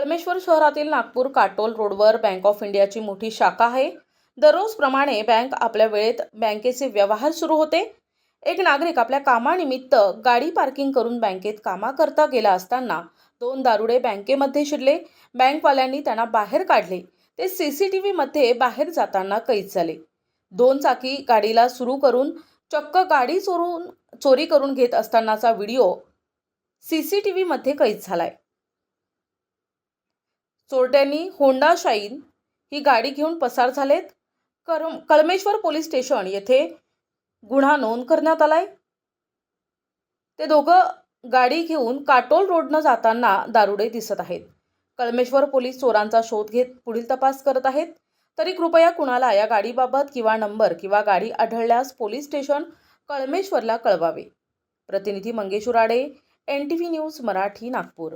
कळमेश्वर शहरातील नागपूर काटोल रोडवर bank of इंडियाची मोठी शाखा आहे। दररोजप्रमाणे बँक आपल्या वेळेत बँकेचे व्यवहार सुरू होते। एक नागरिक आपल्या कामानिमित्त गाडी पार्किंग करून बँकेत कामाकरता गेला असताना दोन दारुडे बँकेमध्ये शिरले। बँकवाल्यांनी त्यांना बाहेर काढले। ते सीसीटीव्ही मध्ये बाहेर जाताना कैद झाले। दोन चाकी गाडीला सुरू करून चक्क गाडी चोरी करून घेत असतानाचा व्हिडिओ सीसीटीव्ही मध्ये कैद झालाय। चोरट्यांनी होंडा शाईन ही गाडी घेऊन पसार झालेत। कळमेश्वर पोलीस स्टेशन येथे गुन्हा नोंद करण्यात आलाय। ते दोघं गाडी घेऊन काटोल रोडनं जाताना दारुडे दिसत आहेत। कळमेश्वर पोलीस चोरांचा शोध घेत पुढील तपास करत आहेत। तरी कृपया कुणाला या गाडीबाबत किंवा नंबर किंवा गाडी आढळल्यास पोलीस स्टेशन कळमेश्वरला कळवावे। प्रतिनिधी मंगेश उराडे, NTV न्यूज मराठी, नागपूर।